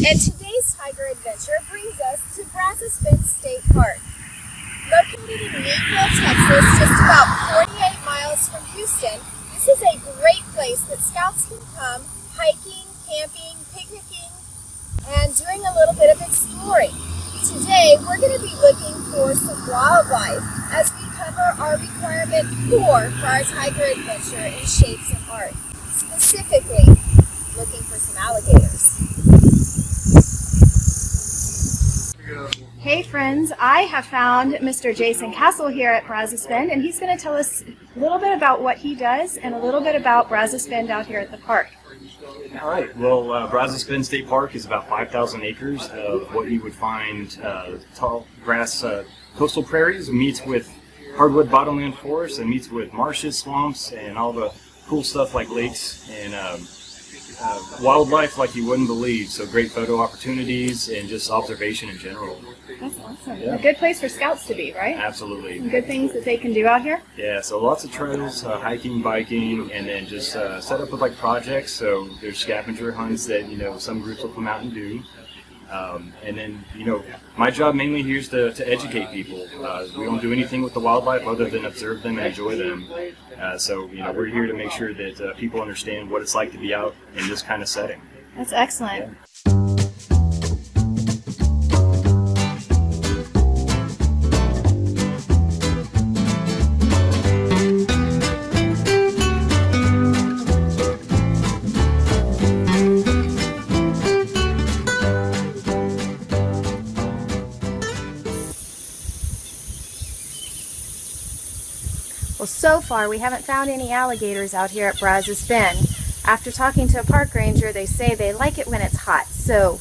And today's tiger adventure brings us to Brazos Bend State Park. Located in Meadville, Texas, just about 48 miles from Houston, this is a great place that scouts can come hiking, camping, picnicking, and doing a little bit of exploring. Today, we're going to be looking for some wildlife as we cover our requirement 4 for our tiger adventure in Shapes and Art. Specifically, looking for some alligators. Hey friends, I have found Mr. Jason Castle here at Brazos Bend, and he's going to tell us a little bit about what he does and a little bit about Brazos Bend out here at the park. All right. Well, Brazos Bend State Park is about 5,000 acres of what you would find tall grass coastal prairies, meets with hardwood bottomland forests, and meets with marshes, swamps, and all the cool stuff like lakes and wildlife like you wouldn't believe. So great photo opportunities and just observation in general. That's awesome. Yeah. A good place for scouts to be, right? Absolutely. Some good things that they can do out here? Yeah, so lots of trails, hiking, biking, and then just set up with like projects. So there's scavenger hunts that, some groups will come out and do. And then, my job mainly here is to educate people. We don't do anything with the wildlife other than observe them and enjoy them. So we're here to make sure that people understand what it's like to be out in this kind of setting. That's excellent. Yeah. Well, so far we haven't found any alligators out here at Brazos Bend. After talking to a park ranger, they say they like it when it's hot. So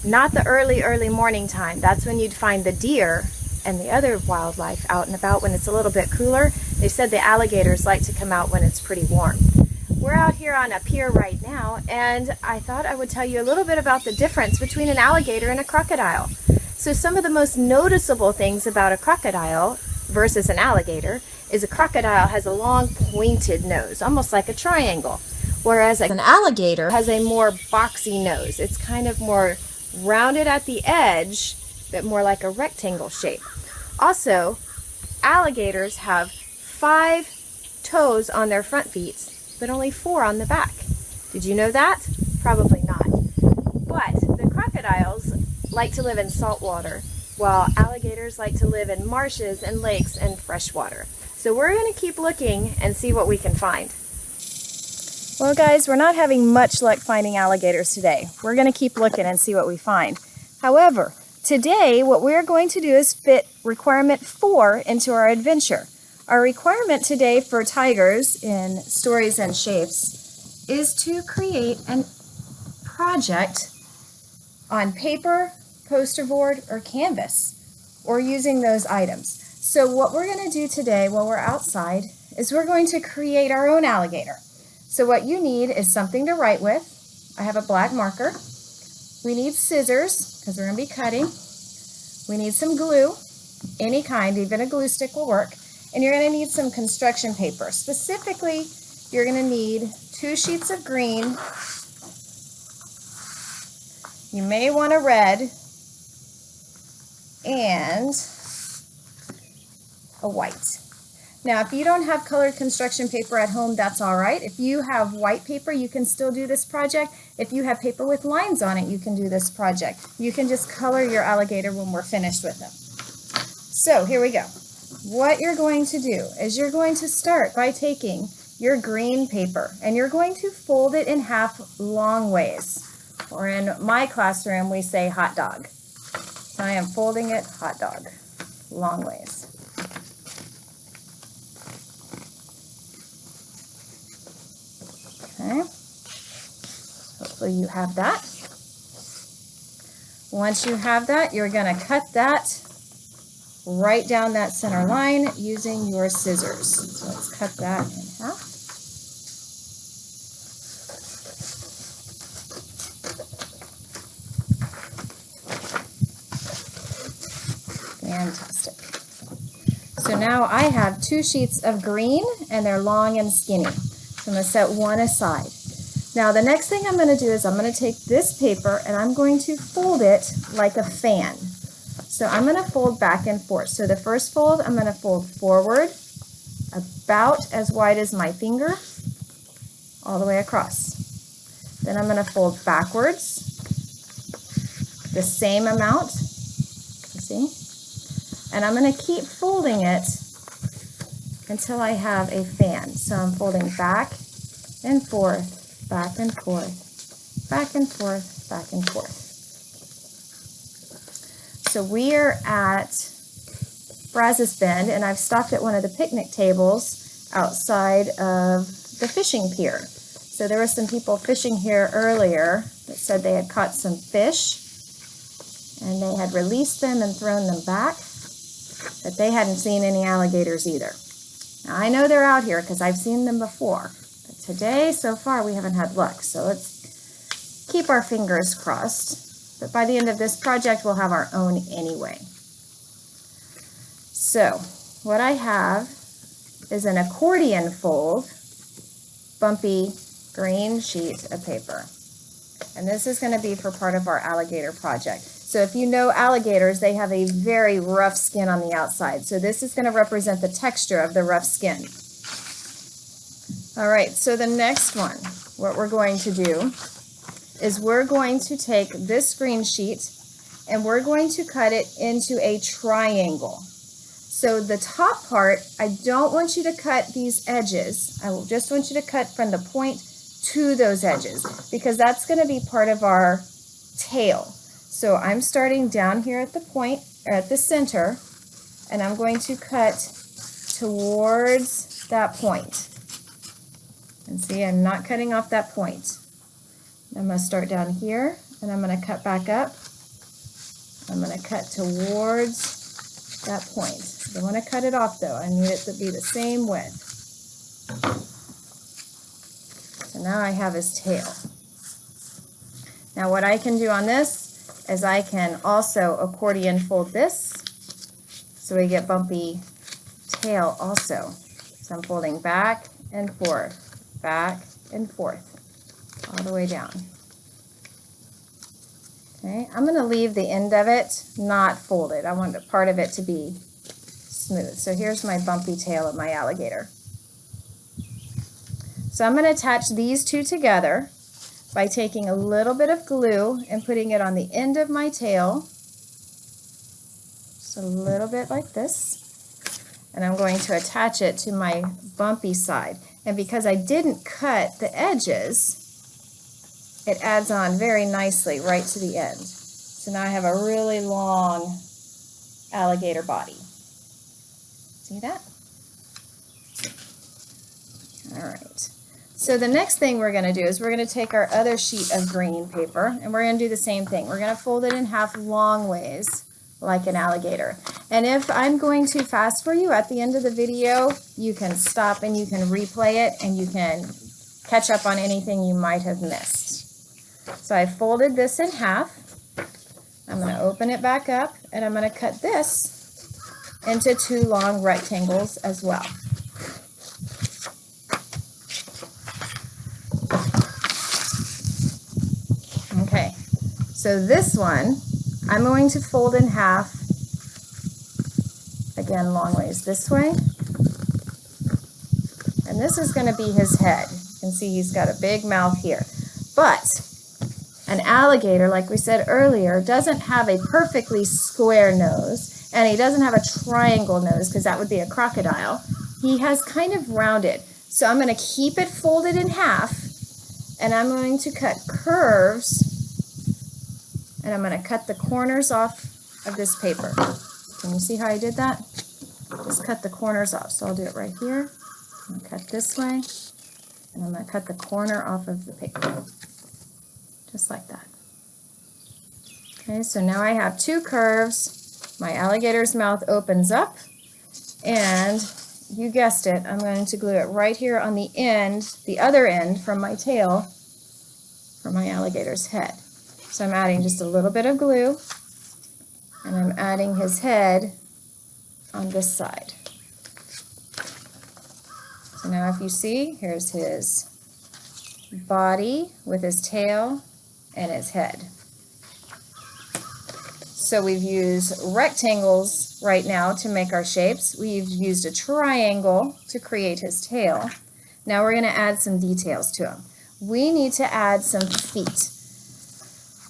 not the early morning time. That's when you'd find the deer and the other wildlife out and about when it's a little bit cooler. They said the alligators like to come out when it's pretty warm. We're out here on a pier right now, and I thought I would tell you a little bit about the difference between an alligator and a crocodile. So some of the most noticeable things about a crocodile versus an alligator is a crocodile has a long pointed nose, almost like a triangle, whereas an alligator has a more boxy nose. It's kind of more rounded at the edge, but more like a rectangle shape. Also, alligators have 5 toes on their front feet, but only 4 on the back. Did you know that? Probably not. But the crocodiles like to live in salt water, while alligators like to live in marshes and lakes and fresh water. So we're going to keep looking and see what we can find. Well guys, we're not having much luck finding alligators today. We're going to keep looking and see what we find. However, today what we're going to do is fit requirement 4 into our adventure. Our requirement today for tigers in Stories and Shapes is to create a project on paper, poster board, or canvas, or using those items. So what we're going to do today while we're outside is we're going to create our own alligator. So what you need is something to write with. I have a black marker. We need scissors, because we're going to be cutting. We need some glue, any kind, even a glue stick will work. And you're going to need some construction paper. Specifically, you're going to need 2 sheets of green. You may want a red and a white. Now, if you don't have colored construction paper at home, that's all right. If you have white paper, you can still do this project. If you have paper with lines on it, you can do this project. You can just color your alligator when we're finished with them. So here we go. What you're going to do is you're going to start by taking your green paper and you're going to fold it in half long ways. Or in my classroom, we say hot dog. So I am folding it hot dog, long ways. Okay, hopefully you have that. Once you have that, you're going to cut that right down that center line using your scissors. So let's cut that in half. Fantastic. So now I have 2 sheets of green and they're long and skinny. So I'm going to set one aside. Now the next thing I'm going to do is I'm going to take this paper and I'm going to fold it like a fan. So I'm going to fold back and forth. So the first fold, I'm going to fold forward about as wide as my finger, all the way across. Then I'm going to fold backwards the same amount, you see? And I'm going to keep folding it until I have a fan. So I'm folding back and forth, back and forth, back and forth, back and forth. So we are at Brazos Bend, and I've stopped at one of the picnic tables outside of the fishing pier. So there were some people fishing here earlier that said they had caught some fish, and they had released them and thrown them back, but they hadn't seen any alligators either. Now I know they're out here because I've seen them before, but today, so far, we haven't had luck. So let's keep our fingers crossed. But by the end of this project, we'll have our own anyway. So what I have is an accordion fold, bumpy green sheet of paper. And this is going to be for part of our alligator project. So if you know alligators, they have a very rough skin on the outside. So this is going to represent the texture of the rough skin. All right, so the next one, what we're going to do is we're going to take this green sheet and we're going to cut it into a triangle. So the top part, I don't want you to cut these edges. I just want you to cut from the point to those edges because that's going to be part of our tail. So I'm starting down here at the point, or at the center, and I'm going to cut towards that point. And see, I'm not cutting off that point. I'm going to start down here, and I'm going to cut back up. I'm going to cut towards that point. I don't want to cut it off though. I need it to be the same width. So now I have his tail. Now what I can do on this is I can also accordion fold this so we get bumpy tail also. So I'm folding back and forth, all the way down. Okay, I'm going to leave the end of it not folded. I want part of it to be smooth. So here's my bumpy tail of my alligator. So I'm going to attach these two together by taking a little bit of glue and putting it on the end of my tail, just a little bit like this, and I'm going to attach it to my bumpy side. And because I didn't cut the edges, it adds on very nicely right to the end. So now I have a really long alligator body. See that? All right. So the next thing we're going to do is we're going to take our other sheet of green paper and we're going to do the same thing. We're going to fold it in half long ways like an alligator. And if I'm going too fast for you at the end of the video, you can stop and you can replay it and you can catch up on anything you might have missed. So I folded this in half. I'm going to open it back up and I'm going to cut this into two long rectangles as well. Okay, so this one I'm going to fold in half, again long ways this way, and this is going to be his head. You can see he's got a big mouth here, but an alligator, like we said earlier, doesn't have a perfectly square nose, and he doesn't have a triangle nose because that would be a crocodile. He has kind of rounded. So I'm going to keep it folded in half, and I'm going to cut curves, and I'm going to cut the corners off of this paper. Can you see how I did that? Just cut the corners off. So I'll do it right here. I'm going to cut this way, and I'm going to cut the corner off of the paper. Just like that. Okay, so now I have two curves. My alligator's mouth opens up, and you guessed it, I'm going to glue it right here on the end, the other end from my tail for my alligator's head. So I'm adding just a little bit of glue, and I'm adding his head on this side. So now if you see, here's his body with his tail and his head. So we've used rectangles right now to make our shapes. We've used a triangle to create his tail. Now we're going to add some details to him. We need to add some feet.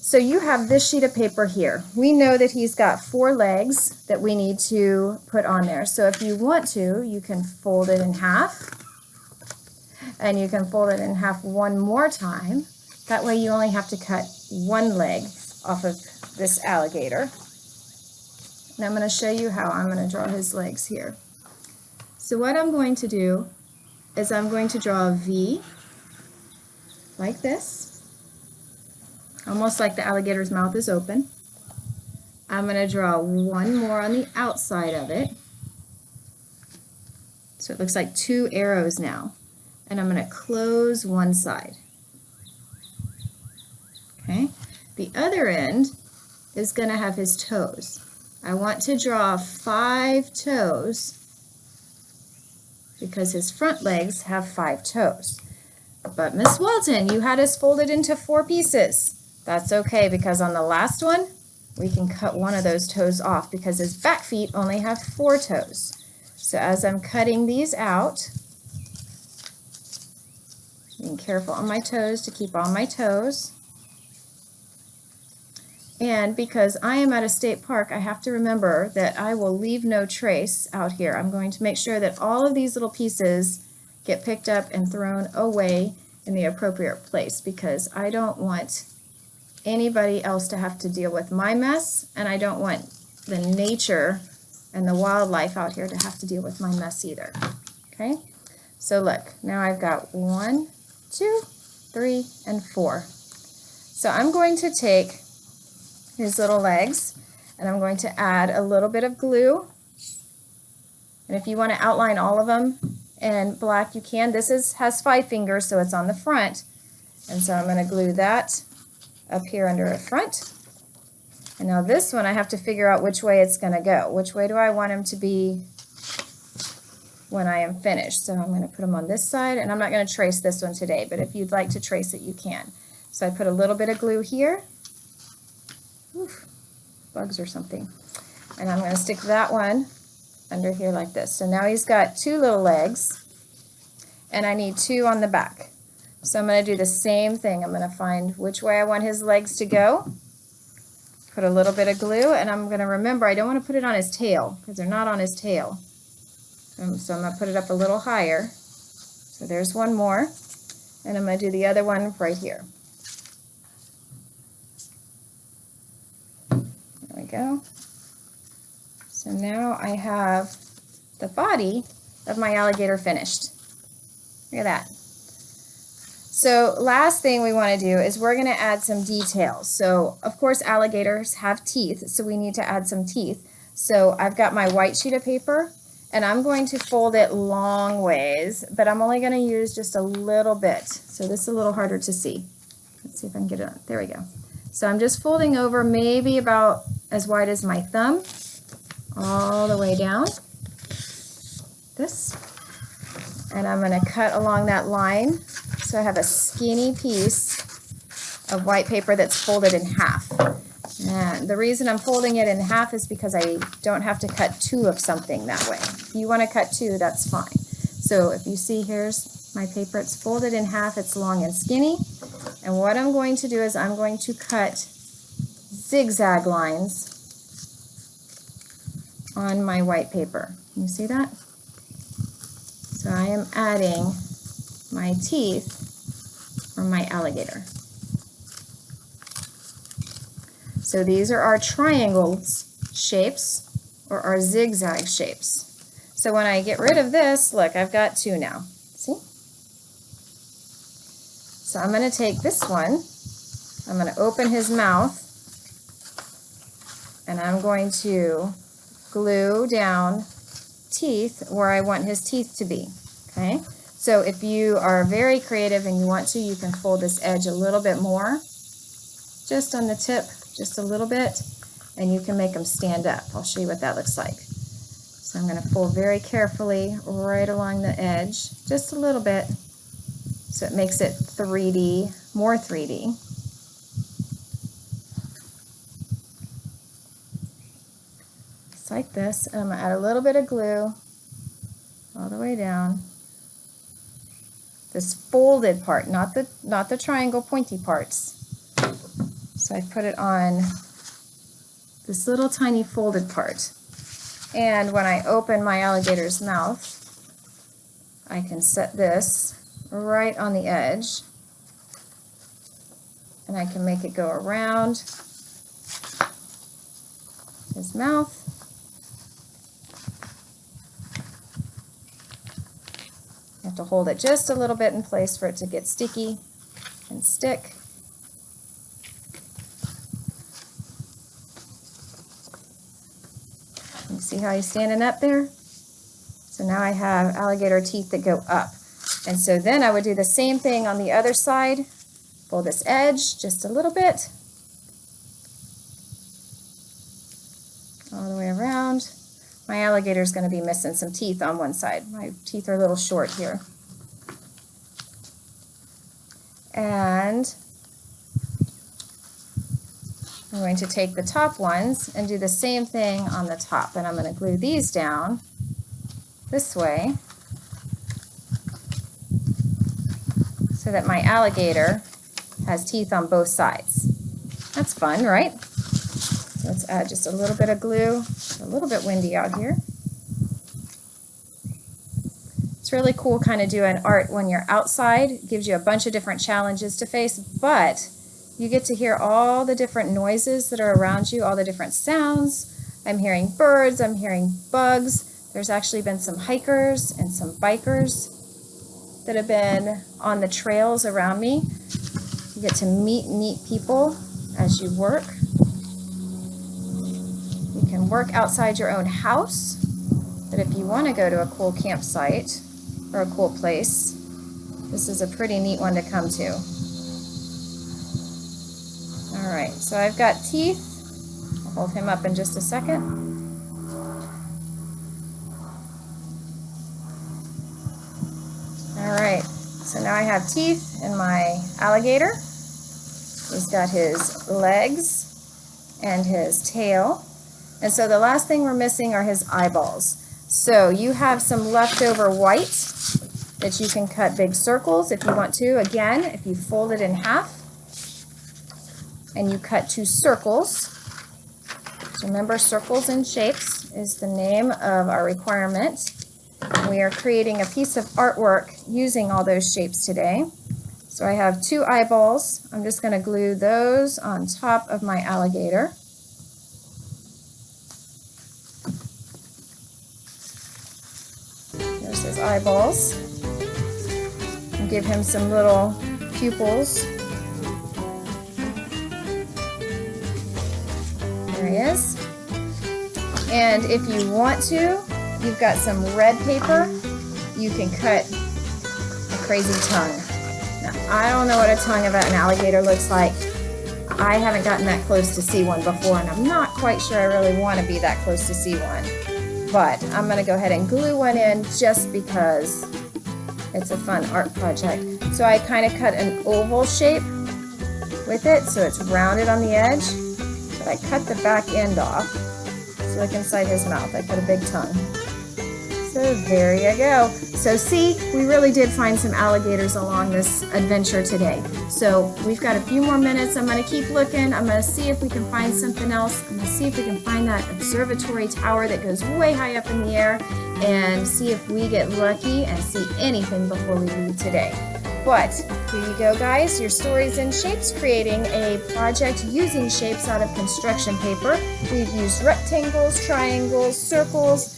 So you have this sheet of paper here. We know that he's got 4 legs that we need to put on there. So if you want to, you can fold it in half. And you can fold it in half one more time. That way you only have to cut 1 leg off of this alligator. And I'm going to show you how I'm going to draw his legs here. So what I'm going to do is I'm going to draw a V like this, almost like the alligator's mouth is open. I'm going to draw 1 more on the outside of it. So it looks like 2 arrows now. And I'm going to close one side. Okay, the other end is going to have his toes. I want to draw 5 toes because his front legs have 5 toes. But Miss Walton, you had us folded into 4 pieces. That's okay, because on the last one, we can cut one of those toes off because his back feet only have 4 toes. So as I'm cutting these out, being careful on my toes to keep all my toes. And because I am at a state park, I have to remember that I will leave no trace out here. I'm going to make sure that all of these little pieces get picked up and thrown away in the appropriate place, because I don't want anybody else to have to deal with my mess, and I don't want the nature and the wildlife out here to have to deal with my mess either. Okay, so look, now I've got 1, 2, 3, and 4. So I'm going to take his little legs and I'm going to add a little bit of glue. And if you want to outline all of them in black, you can. This has 5 fingers, so it's on the front. And so I'm going to glue that up here under the front. And now this one, I have to figure out which way it's going to go. Which way do I want him to be when I am finished? So I'm going to put him on this side, and I'm not going to trace this one today, but if you'd like to trace it, you can. So I put a little bit of glue here. Oof, bugs or something. And I'm going to stick that one under here like this. So now he's got 2 little legs, and I need 2 on the back. So I'm going to do the same thing. I'm going to find which way I want his legs to go. Put a little bit of glue, and I'm going to remember I don't want to put it on his tail because they're not on his tail. So I'm going to put it up a little higher. So there's 1 more, and I'm going to do the other one right here. There we go. So now I have the body of my alligator finished. Look at that. So last thing we want to do is we're going to add some details. So of course alligators have teeth, so we need to add some teeth. So I've got my white sheet of paper, and I'm going to fold it long ways, but I'm only going to use just a little bit. So this is a little harder to see. Let's see if I can get it on. There we go. So I'm just folding over maybe about as wide as my thumb, all the way down. This. And I'm going to cut along that line. So I have a skinny piece of white paper that's folded in half. And the reason I'm folding it in half is because I don't have to cut 2 of something that way. If you want to cut 2, that's fine. So if you see, here's my paper. It's folded in half. It's long and skinny. And what I'm going to do is I'm going to cut zigzag lines on my white paper. Can you see that? So I am adding my teeth from my alligator. So these are our triangles shapes, or our zigzag shapes. So when I get rid of this, look, I've got 2 now. See? So I'm going to take this one, I'm going to open his mouth, and I'm going to glue down teeth where I want his teeth to be. Okay? So if you are very creative and you want to, you can fold this edge a little bit more, just on the tip, just a little bit, and you can make them stand up. I'll show you what that looks like. So I'm going to fold very carefully right along the edge, just a little bit, So it makes it 3D, more 3D. Just like this. And I'm going to add a little bit of glue all the way down. This folded part, not the triangle pointy parts. So I put it on this little tiny folded part. And when I open my alligator's mouth, I can set this right on the edge. And I can make it go around his mouth. You have to hold it just a little bit in place for it to get sticky and stick. You see how he's standing up there? So now I have alligator teeth that go up. And so then I would do the same thing on the other side. Fold this edge just a little bit. All the way around. My alligator's going to be missing some teeth on one side. My teeth are a little short here. And I'm going to take the top ones and do the same thing on the top. And I'm going to glue these down this way so that my alligator has teeth on both sides. That's fun, right? Let's add just a little bit of glue. It's a little bit windy out here. It's really cool kind of doing art when you're outside. It gives you a bunch of different challenges to face, but you get to hear all the different noises that are around you, all the different sounds. I'm hearing birds, I'm hearing bugs. There's actually been some hikers and some bikers that have been on the trails around me. You get to meet neat people as you work. You can work outside your own house, but if you want to go to a cool campsite or a cool place, this is a pretty neat one to come to. All right, so I've got teeth. I'll hold him up in just a second. All right, so now I have teeth in my alligator. He's got his legs and his tail. And so the last thing we're missing are his eyeballs. So you have some leftover white that you can cut big circles if you want to. Again, if you fold it in half and you cut 2 circles. Remember, circles and shapes is the name of our requirement. We are creating a piece of artwork using all those shapes today. So I have 2 eyeballs. I'm just going to glue those on top of my alligator. There's his eyeballs. And give him some little pupils. There he is. And if you want to, you've got some red paper. You can cut a crazy tongue. Now, I don't know what a tongue of an alligator looks like. I haven't gotten that close to see one before, and I'm not quite sure I really want to be that close to see one. But I'm going to go ahead and glue one in just because it's a fun art project. So I kind of cut an oval shape with it, so it's rounded on the edge. But I cut the back end off. So look inside his mouth. I put a big tongue. So there you go. So see, we really did find some alligators along this adventure today. So we've got a few more minutes. I'm going to keep looking. I'm going to see if we can find something else. I'm going to see if we can find that observatory tower that goes way high up in the air and see if we get lucky and see anything before we leave today. But here you go, guys. Your stories in shapes, creating a project using shapes out of construction paper. We've used rectangles, triangles, circles,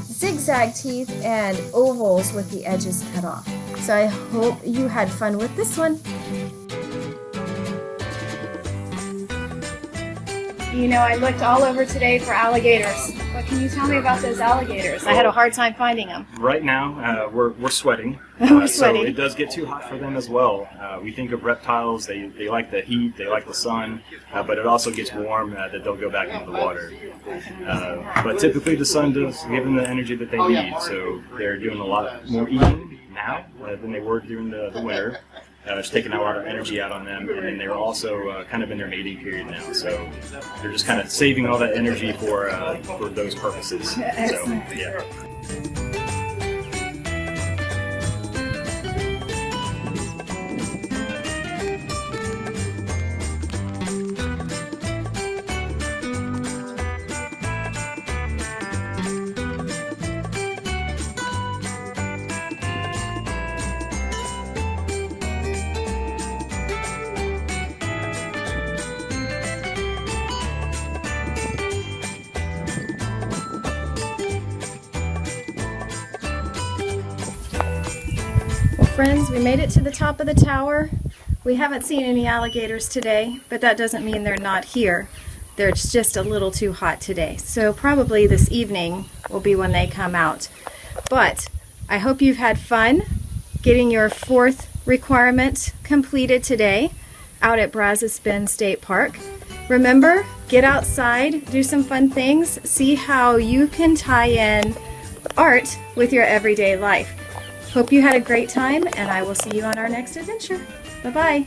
zigzag teeth, and ovals with the edges cut off. So I hope you had fun with this one. You know, I looked all over today for alligators. What can you tell me about those alligators? I had a hard time finding them. Right now, we're sweating. We're sweating. So it does get too hot for them as well. We think of reptiles, they like the heat, they like the sun, but it also gets warm that they'll go back into the water. But typically the sun does give them the energy that they need, so they're doing a lot more eating. now than they were during the winter. It's taking a lot of energy out on them, and then they're also kind of in their mating period now. So they're just kind of saving all that energy for those purposes. So, yeah. Friends, we made it to the top of the tower. We haven't seen any alligators today, but that doesn't mean they're not here. They're just a little too hot today. So probably this evening will be when they come out. But I hope you've had fun getting your 4th requirement completed today out at Brazos Bend State Park. Remember, get outside, do some fun things, see how you can tie in art with your everyday life. Hope you had a great time, and I will see you on our next adventure. Bye-bye.